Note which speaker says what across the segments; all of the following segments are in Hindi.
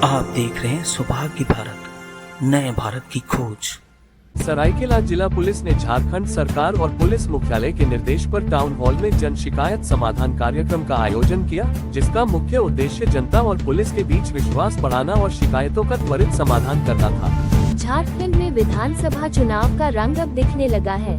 Speaker 1: आप देख रहे हैं सौभाग्य भारत, नए भारत की खोज।
Speaker 2: सरायकेला जिला पुलिस ने झारखंड सरकार और पुलिस मुख्यालय के निर्देश पर टाउन हॉल में जन शिकायत समाधान कार्यक्रम का आयोजन किया, जिसका मुख्य उद्देश्य जनता और पुलिस के बीच विश्वास बढ़ाना और शिकायतों का त्वरित समाधान करना था।
Speaker 3: झारखंड में विधानसभा चुनाव का रंग अब दिखने लगा है,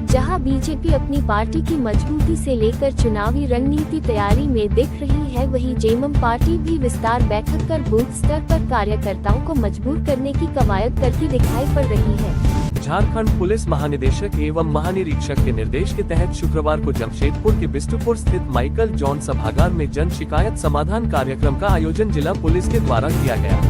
Speaker 3: जहां बीजेपी अपनी पार्टी की मजबूती से लेकर चुनावी रणनीति तैयारी में दिख रही है, वहीं जेएमएम पार्टी भी विस्तार बैठक कर बूथ स्तर पर कार्यकर्ताओं को मजबूर करने की कवायद करती दिखाई पड़ रही है।
Speaker 2: झारखंड पुलिस महानिदेशक एवं महानिरीक्षक के निर्देश के तहत शुक्रवार को जमशेदपुर के बिष्टुपुर स्थित माइकल जॉन सभागार में जन शिकायत समाधान कार्यक्रम का आयोजन जिला पुलिस के द्वारा किया गया।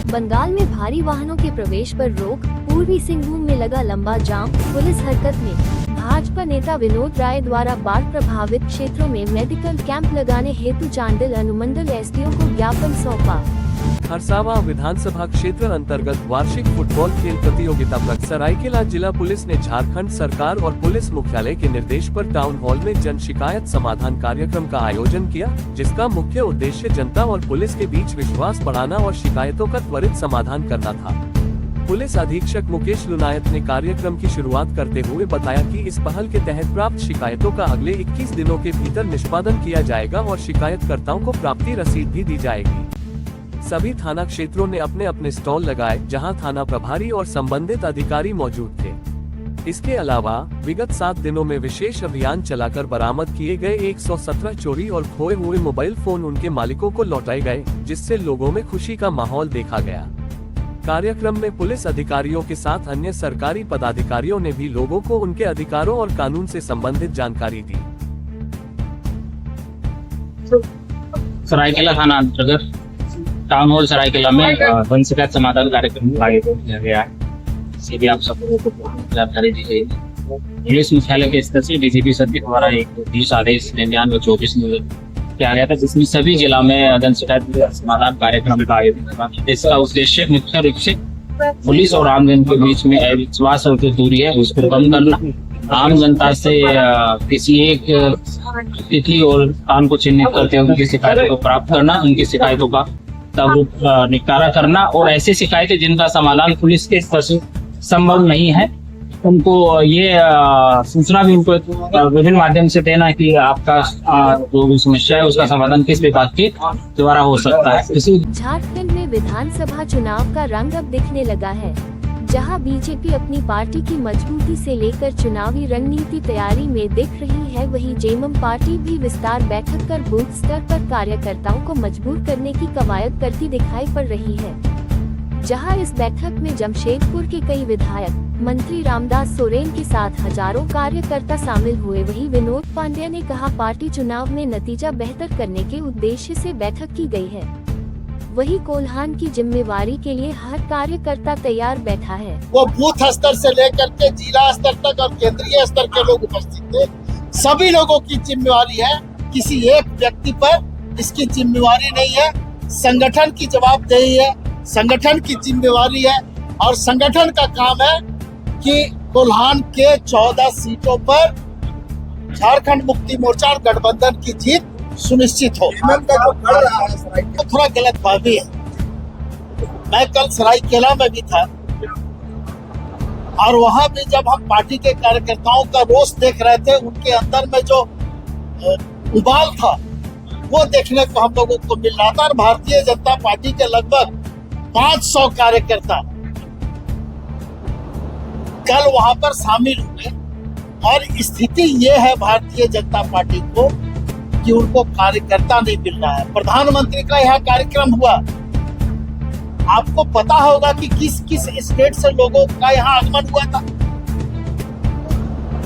Speaker 3: बंगाल में भारी वाहनों के प्रवेश पर रोक, पूर्वी सिंहभूम में लगा लंबा जाम, पुलिस हरकत में। भाजपा नेता विनोद राय द्वारा बाढ़ प्रभावित क्षेत्रों में मेडिकल कैंप लगाने हेतु चांडिल अनुमंडल एसडीओ को ज्ञापन सौंपा।
Speaker 2: खरसावां विधानसभा क्षेत्र अंतर्गत वार्षिक फुटबॉल खेल प्रतियोगिता पर सरायकेला जिला पुलिस ने झारखंड सरकार और पुलिस मुख्यालय के निर्देश पर टाउन हॉल में जन शिकायत समाधान कार्यक्रम का आयोजन किया, जिसका मुख्य उद्देश्य जनता और पुलिस के बीच विश्वास बढ़ाना और शिकायतों का त्वरित समाधान करना था। पुलिस अधीक्षक मुकेश लुनायत ने कार्यक्रम की शुरुआत करते हुए बताया कि इस पहल के तहत प्राप्त शिकायतों का अगले 21 दिनों के भीतर निष्पादन किया जाएगा और शिकायतकर्ताओं को प्राप्ति रसीद भी दी जाएगी। सभी थाना क्षेत्रों ने अपने अपने स्टॉल लगाए, जहां थाना प्रभारी और संबंधित अधिकारी मौजूद थे। इसके अलावा विगत 7 दिनों में विशेष अभियान चलाकर बरामद किए गए 117 चोरी और खोए हुए मोबाइल फोन उनके मालिकों को लौटाए गए, जिससे लोगों में खुशी का माहौल देखा गया। कार्यक्रम में पुलिस अधिकारियों के साथ अन्य सरकारी पदाधिकारियों ने भी लोगों को उनके अधिकारों और कानून से संबंधित जानकारी दी।
Speaker 4: सरायकेला थाना अंतर्गत टाउन हॉल सरायकेला में वन शिकायत समाधान कार्यक्रम का आयोजन किया गया है। इसे भी आप सबको जानकारी दी गई। पुलिस मुख्यालय के स्तर से डीजीपी सर के द्वारा एक 20 आदेश 99/24 में किया गया था, जिसमें सभी जिला में जन शिकायत समाधान कार्यक्रम का आयोजन किया। इसका उद्देश्य मुख्य रूप से पुलिस और आम जन के बीच में अविश्वास और जो दूरी है उसको कम करना, आम जनता से किसी एक तिथि और स्थान को चिन्हित करते हुए उनकी शिकायतों को प्राप्त करना, उनकी शिकायतों का तब निपटारा करना और ऐसी शिकायतें जिनका समाधान पुलिस के स्तर से संभव नहीं है उनको ये सूचना भी उनको विभिन्न माध्यम से देना कि आपका जो भी समस्या है उसका समाधान किस विभाग के द्वारा हो सकता है।
Speaker 3: झारखंड में विधानसभा चुनाव का रंग अब दिखने लगा है, जहां बीजेपी अपनी पार्टी की मजबूती से लेकर चुनावी रणनीति तैयारी में दिख रही है, वहीं जेएमएम पार्टी भी विस्तार बैठक कर बूथ स्तर पर कार्यकर्ताओं को मजबूर करने की कवायद करती दिखाई पड़ रही है। जहां इस बैठक में जमशेदपुर के कई विधायक, मंत्री रामदास सोरेन के साथ हजारों कार्यकर्ता शामिल हुए, वहीं विनोद पांड्या ने कहा पार्टी चुनाव में नतीजा बेहतर करने के उद्देश्य से बैठक की गई है। वही कोल्हान की जिम्मेवारी के लिए हर कार्यकर्ता तैयार बैठा है।
Speaker 5: वो बूथ स्तर से लेकर के जिला स्तर तक और केंद्रीय स्तर के लोग उपस्थित थे। सभी लोगों की जिम्मेवारी है, किसी एक व्यक्ति पर इसकी जिम्मेवारी नहीं है। संगठन की जवाबदेही है, संगठन की जिम्मेवारी है और संगठन का काम है कि कोल्हान के 14 सीटों पर झारखंड मुक्ति मोर्चा और गठबंधन की जीत सुनिश्चित हो। तो थोड़ा गलत बात है। मैं कल सरायकेला में भी था और वहां भी जब हम पार्टी के कार्यकर्ताओं का रोष देख रहे थे, उनके अंदर में जो उबाल था वो देखने को हम लोगों को मिल रहा था। और भारतीय जनता पार्टी के लगभग 500 कार्यकर्ता कल वहां पर शामिल हुए और स्थिति ये है भारतीय जनता पार्टी को कि उनको कार्यकर्ता नहीं मिल रहा है। प्रधानमंत्री का यहाँ कार्यक्रम हुआ, आपको पता होगा कि किस किस स्टेट से लोगों का यहाँ आगमन हुआ था,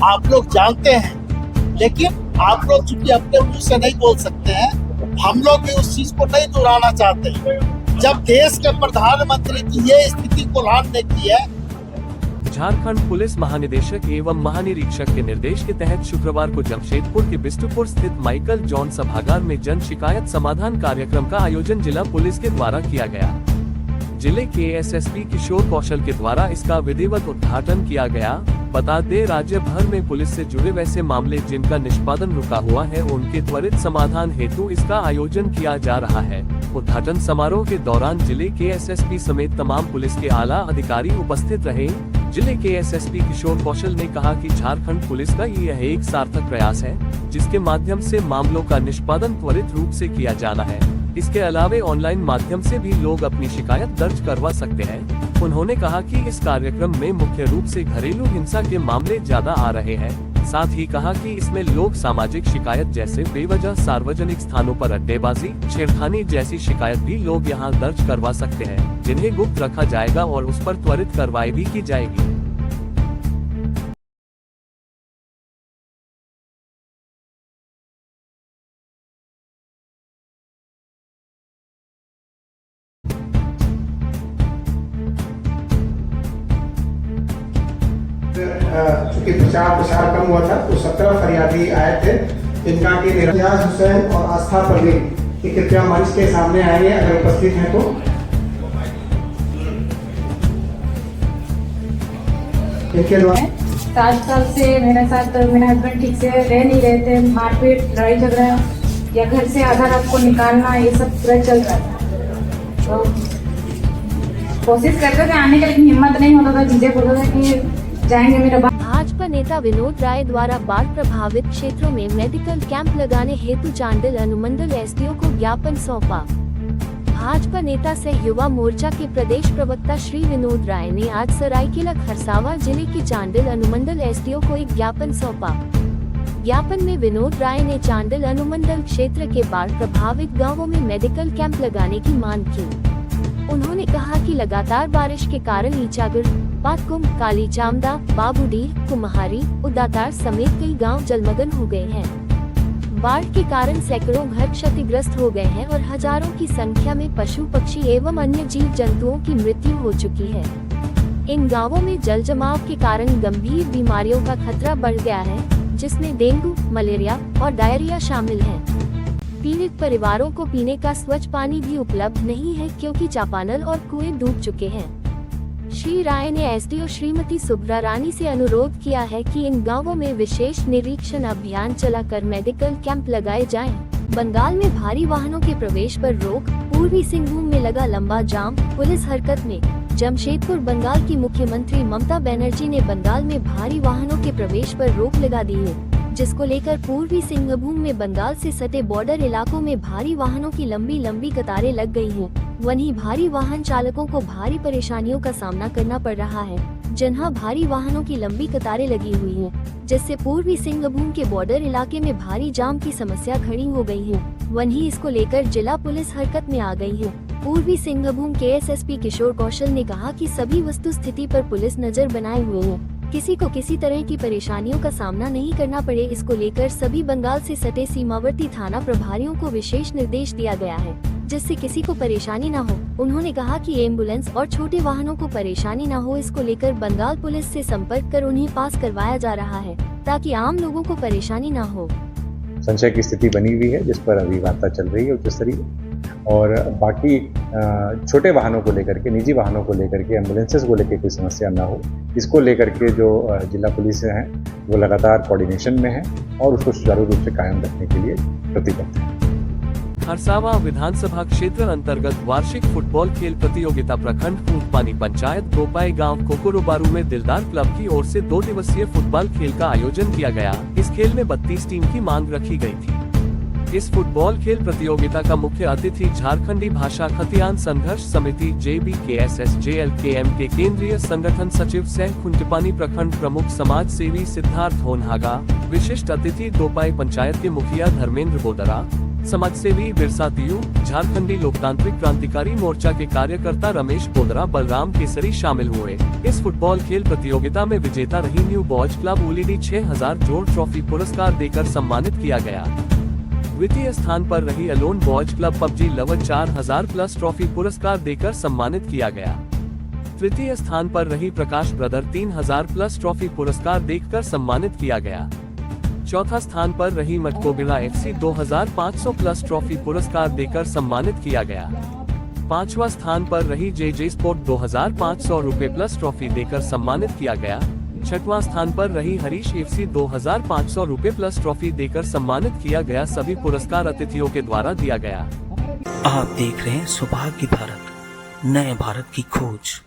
Speaker 5: आप लोग जानते हैं। लेकिन आप लोग चूंकि अपने मुंह से नहीं बोल सकते हैं, हम लोग भी उस चीज को नहीं दोहराना चाहते। जब देश के प्रधानमंत्री की ये स्थिति कोल्हान ने की है।
Speaker 2: झारखंड पुलिस महानिदेशक एवं महानिरीक्षक के निर्देश के तहत शुक्रवार को जमशेदपुर के बिष्टुपुर स्थित माइकल जॉन सभागार में जन शिकायत समाधान कार्यक्रम का आयोजन जिला पुलिस के द्वारा किया गया। जिले के एसएसपी किशोर कौशल के द्वारा इसका विधिवत उद्घाटन किया गया। बता दें, राज्य भर में पुलिस से जुड़े वैसे मामले जिनका निष्पादन रुका हुआ है, उनके त्वरित समाधान हेतु इसका आयोजन किया जा रहा है। उद्घाटन समारोह के दौरान जिले के एसएसपी समेत तमाम पुलिस के आला अधिकारी उपस्थित रहे। जिले के एसएसपी किशोर कौशल ने कहा कि झारखंड पुलिस का यह एक सार्थक प्रयास है, जिसके माध्यम से मामलों का निष्पादन त्वरित रूप से किया जाना है। इसके अलावे ऑनलाइन माध्यम से भी लोग अपनी शिकायत दर्ज करवा सकते हैं। उन्होंने कहा कि इस कार्यक्रम में मुख्य रूप से घरेलू हिंसा के मामले ज्यादा आ रहे हैं। साथ ही कहा कि इसमें लोग सामाजिक शिकायत जैसे बेवजह सार्वजनिक स्थानों पर अड्डेबाजी, छेड़खानी जैसी शिकायत भी लोग यहां दर्ज करवा सकते हैं, जिन्हें गुप्त रखा जाएगा और उस पर त्वरित कार्रवाई भी की जाएगी।
Speaker 6: चूंकि प्रचार कम हुआ था तो 17 फरियादी आए थे, जिनका कि रियाज हुसैन और आस्था परवीन कि कृपया मंच के सामने आएंगे अगर उपस्थित हैं तो। इनके द्वारा
Speaker 7: 7 साल से मेरे साथ मेरे हस्बैंड ठीक से रह नहीं रहे थे, मारपीट, लड़ाई झगड़ा या घर से आधा रात को निकालना, ये सब पूरा चल रहा था। तो कोशिश करते थे आने के, लेकिन हिम्मत नहीं होता था, झिझक होता था कि जाएंगे मेरा
Speaker 3: भाजपा नेता विनोद राय द्वारा बाढ़ प्रभावित क्षेत्रों में मेडिकल कैंप लगाने हेतु चांडिल अनुमंडल एसडीओ को ज्ञापन सौंपा। भाजपा नेता सह युवा मोर्चा के प्रदेश प्रवक्ता श्री विनोद राय ने आज सरायकेला खरसावां जिले के चांडिल अनुमंडल एसडीओ को एक ज्ञापन सौंपा। ज्ञापन में विनोद राय ने चांडिल अनुमंडल क्षेत्र के बाढ़ प्रभावित गाँवों में मेडिकल कैंप लगाने की मांग की। उन्होंने कहा कि लगातार बारिश के कारण ईचागढ़, पातकुम, काली चामदा, बाबूडीह, कुम्हारी, उदातार समेत कई गांव जलमग्न हो गए हैं। बाढ़ के कारण सैकड़ों घर क्षतिग्रस्त हो गए हैं और हजारों की संख्या में पशु, पक्षी एवं अन्य जीव जंतुओं की मृत्यु हो चुकी है। इन गांवों में जल जमाव के कारण गंभीर बीमारियों का खतरा बढ़ गया है, जिसमें डेंगू, मलेरिया और डायरिया शामिल है। पीड़ित परिवारों को पीने का स्वच्छ पानी भी उपलब्ध नहीं है, क्योंकि चापानल और कुएं डूब चुके हैं। श्री राय ने एसडीओ श्रीमती सुब्रा रानी से अनुरोध किया है कि इन गांवों में विशेष निरीक्षण अभियान चलाकर मेडिकल कैंप लगाए जाएं। बंगाल में भारी वाहनों के प्रवेश पर रोक, पूर्वी सिंहभूम में लगा लंबा जाम, पुलिस हरकत में। जमशेदपुर बंगाल की मुख्यमंत्री ममता बनर्जी ने बंगाल में भारी वाहनों के प्रवेश पर रोक लगा दी है, जिसको लेकर पूर्वी सिंहभूम में बंगाल से सटे बॉर्डर इलाकों में भारी वाहनों की लंबी कतारें लग गई हैं। वहीं भारी वाहन चालकों को भारी परेशानियों का सामना करना पड़ रहा है, जहां भारी वाहनों की लंबी कतारें लगी हुई हैं, जिससे पूर्वी सिंहभूम के बॉर्डर इलाके में भारी जाम की समस्या खड़ी हो गई है। वहीं इसको लेकर जिला पुलिस हरकत में आ गई है। पूर्वी सिंहभूम के एसएसपी किशोर कौशल ने कहा कि सभी वस्तु स्थिति पर पुलिस नजर बनाए हुए है, किसी को किसी तरह की परेशानियों का सामना नहीं करना पड़े, इसको लेकर सभी बंगाल से सटे सीमावर्ती थाना प्रभारियों को विशेष निर्देश दिया गया है, जिससे किसी को परेशानी न हो। उन्होंने कहा कि एम्बुलेंस और छोटे वाहनों को परेशानी न हो, इसको लेकर बंगाल पुलिस से संपर्क कर उन्हें पास करवाया जा रहा है, ताकि आम लोगों को परेशानी न हो।
Speaker 8: संशय की स्थिति बनी हुई है, जिस पर अभी वार्ता चल रही है उच्च स्तरीय, और बाकी छोटे वाहनों को लेकर के, निजी वाहनों को लेकर के, एम्बुलेंसेस को लेकर कोई समस्या ना हो, इसको लेकर के जो जिला पुलिस है वो लगातार कोऑर्डिनेशन में है और उसको सुचारू रूप से कायम रखने के लिए प्रतिबद्ध है।
Speaker 2: खरसावां विधानसभा क्षेत्र अंतर्गत वार्षिक फुटबॉल खेल प्रतियोगिता प्रखंड फूटपानी पंचायत गोपाई गांव कोकोरोबारू में दिलदार क्लब की ओर से 2 दिवसीय फुटबॉल खेल का आयोजन किया गया। इस खेल में 32 टीम की मांग रखी गई थी। इस फुटबॉल खेल प्रतियोगिता का मुख्य अतिथि झारखंडी भाषा खतियान संघर्ष समिति JBKSSJLKM के केंद्रीय संगठन सचिव सह खुंटपानी प्रखंड प्रमुख समाज सेवी सिद्धार्थ होनहागा, विशिष्ट अतिथि गोपाई पंचायत के मुखिया धर्मेंद्र बोदरा, समाज सेवी बिरसा तियू, झारखंडी लोकतांत्रिक क्रांतिकारी मोर्चा के कार्यकर्ता रमेश बोदरा, बलराम केसरी शामिल हुए। इस फुटबॉल खेल प्रतियोगिता में विजेता रही न्यू बॉयज क्लब उलीडी 6000 जोड़ ट्रॉफी पुरस्कार देकर सम्मानित किया गया। द्वितीय स्थान पर रही alone boys club PUBG lover 4000 plus trophy पुरस्कार देकर सम्मानित किया गया। तृतीय स्थान पर रही प्रकाश ब्रदर 3000 प्लस ट्रॉफी पुरस्कार देकर सम्मानित किया गया। चौथा स्थान पर रही मटकोबिला FC 2500 प्लस ट्रॉफी पुरस्कार देकर सम्मानित किया गया। पांचवा स्थान पर रही JJ स्पोर्ट 2500 रुपए प्लस ट्रॉफी देकर सम्मानित किया गया। छठवां स्थान पर रही हरीश FC 2500 रुपए प्लस ट्रॉफी देकर सम्मानित किया गया। सभी पुरस्कार अतिथियों के द्वारा दिया गया।
Speaker 1: आप देख रहे हैं सौभाग्य भारत, नए भारत की खोज।